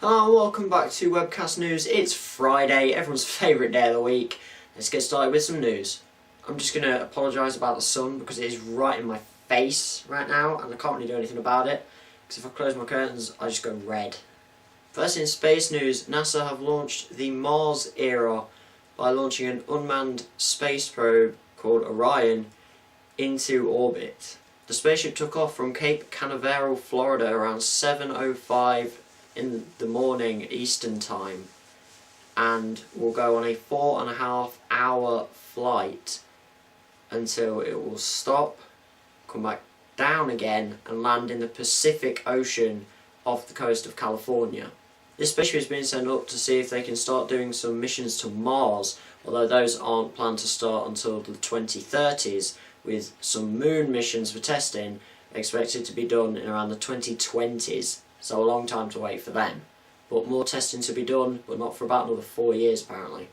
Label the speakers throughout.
Speaker 1: Hello and welcome back to Webcast News. It's Friday, everyone's favourite day of the week. Let's get started with some news. I'm just going to apologise about the sun because it is right in my face right now and I can't really do anything about it because if I close my curtains I just go red. First in space news, NASA have launched the Mars era by launching an unmanned space probe called Orion into orbit. The spaceship took off from Cape Canaveral, Florida around 7:05 in the morning Eastern time and will go on a 4.5-hour flight until it will stop, come back down again and land in the Pacific Ocean off the coast of California. This spaceship is being sent up to see if they can start doing some missions to Mars, although those aren't planned to start until the 2030s, with some moon missions for testing expected to be done in around the 2020s. So a long time to wait for them. But more testing to be done, but not for about another 4 years apparently.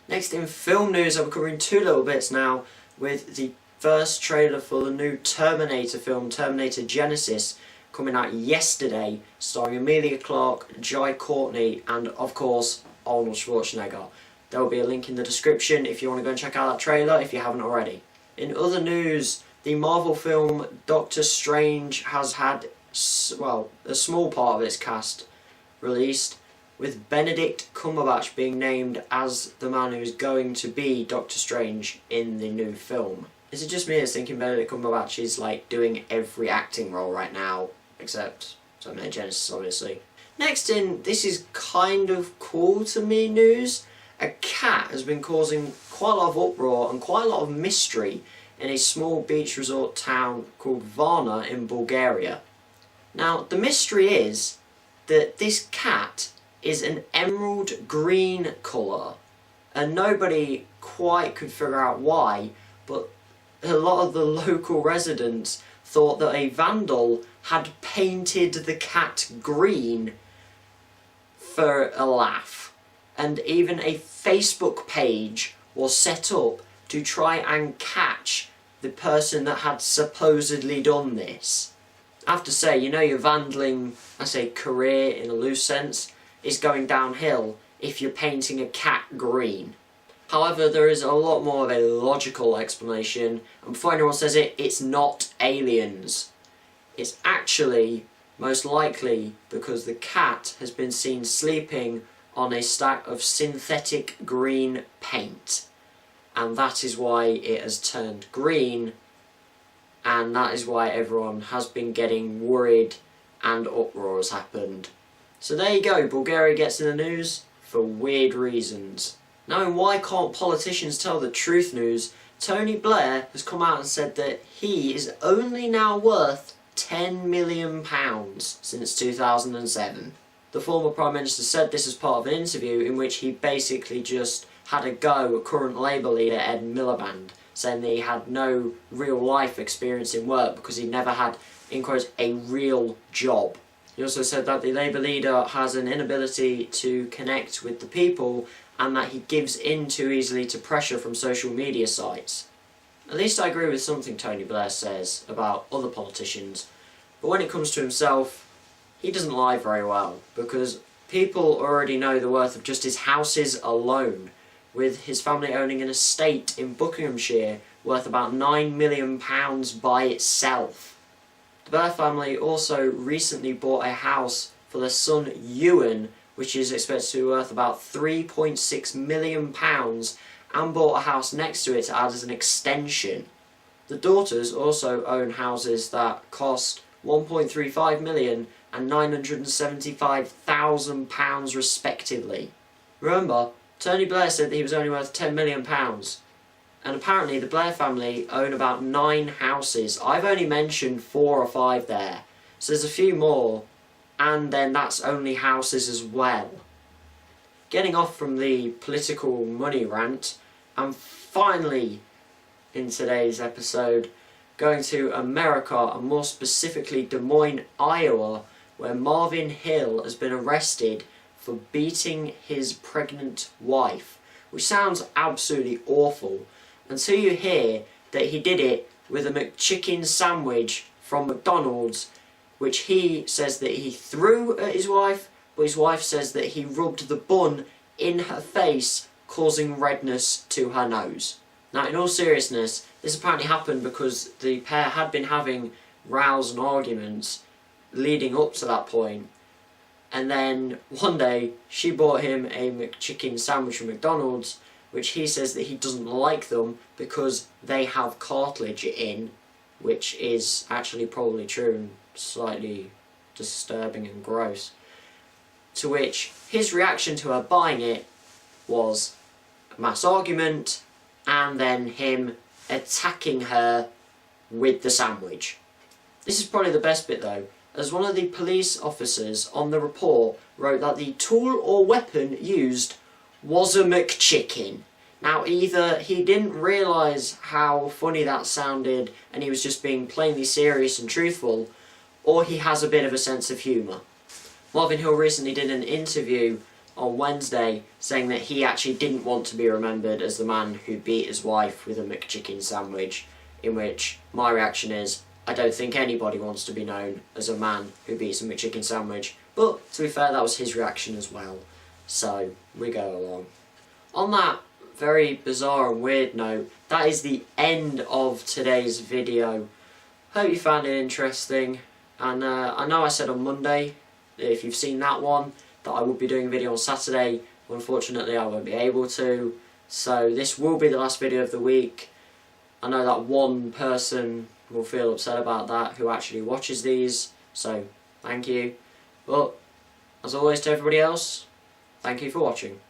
Speaker 1: Next in film news, I'm covering two little bits now, with the first trailer for the new Terminator film, Terminator Genesis, coming out yesterday, starring Emilia Clarke, Jai Courtney and of course Arnold Schwarzenegger. There will be a link in the description if you want to go and check out that trailer if you haven't already. In other news, the Marvel film Doctor Strange has had a small part of its cast released, with Benedict Cumberbatch being named as the man who is going to be Doctor Strange in the new film. Is it just me that's thinking Benedict Cumberbatch is like doing every acting role right now, except Terminator Genesis obviously. Next in, this is kind of cool to me news. A cat has been causing quite a lot of uproar and quite a lot of mystery in a small beach resort town called Varna in Bulgaria. Now, the mystery is that this cat is an emerald green colour, and nobody quite could figure out why, but a lot of the local residents thought that a vandal had painted the cat green for a laugh, and even a Facebook page was set up to try and catch the person that had supposedly done this. I have to say, you know, your vandaling, I say career in a loose sense, is going downhill if you're painting a cat green. However, there is a lot more of a logical explanation, and before anyone says it, it's not aliens. It's actually, most likely, because the cat has been seen sleeping on a stack of synthetic green paint, and that is why it has turned green. And that is why everyone has been getting worried and uproar has happened. So there you go, Bulgaria gets in the news for weird reasons. Now, why can't politicians tell the truth news, Tony Blair has come out and said that he is only now worth £10 million since 2007. The former Prime Minister said this as part of an interview in which he basically just had a go at current Labour leader Ed Milliband, saying that he had no real life experience in work because he never had, in quotes, a real job. He also said that the Labour leader has an inability to connect with the people and that he gives in too easily to pressure from social media sites. At least I agree with something Tony Blair says about other politicians, but when it comes to himself, he doesn't lie very well, because people already know the worth of just his houses alone, with his family owning an estate in Buckinghamshire worth about £9 million by itself. The Blair family also recently bought a house for their son Ewan, which is expected to be worth about £3.6 million, and bought a house next to it to add as an extension. The daughters also own houses that cost £1.35 million and £975,000 respectively. Remember, Tony Blair said that he was only worth £10 million, and apparently the Blair family own about 9 houses. I've only mentioned 4 or 5 there, so there's a few more, and then that's only houses as well. Getting off from the political money rant, and finally in today's episode, going to America, and more specifically Des Moines, Iowa, where Marvin Hill has been arrested for beating his pregnant wife, which sounds absolutely awful until you hear that he did it with a McChicken sandwich from McDonald's, which he says that he threw at his wife, but his wife says that he rubbed the bun in her face, causing redness to her nose. Now, in all seriousness, this apparently happened because the pair had been having rows and arguments leading up to that point, and then one day she bought him a McChicken sandwich from McDonald's, which he says that he doesn't like them because they have cartilage in, which is actually probably true and slightly disturbing and gross. To which his reaction to her buying it was a mass argument and then him attacking her with the sandwich. This is probably the best bit though, as one of the police officers on the report wrote that the tool or weapon used was a McChicken. Now, either he didn't realise how funny that sounded and he was just being plainly serious and truthful, or he has a bit of a sense of humour. Marvin Hill recently did an interview on Wednesday saying that he actually didn't want to be remembered as the man who beat his wife with a McChicken sandwich, in which my reaction is, I don't think anybody wants to be known as a man who beats a McChicken sandwich, but to be fair, that was his reaction as well, so we go along. On that very bizarre and weird note, that is the end of today's video. Hope you found it interesting, and I know I said on Monday, if you've seen that one, that I will be doing a video on Saturday. Unfortunately, I won't be able to, so this will be the last video of the week. I know that one person will feel upset about that who actually watches these, so thank you. But as always to everybody else, thank you for watching.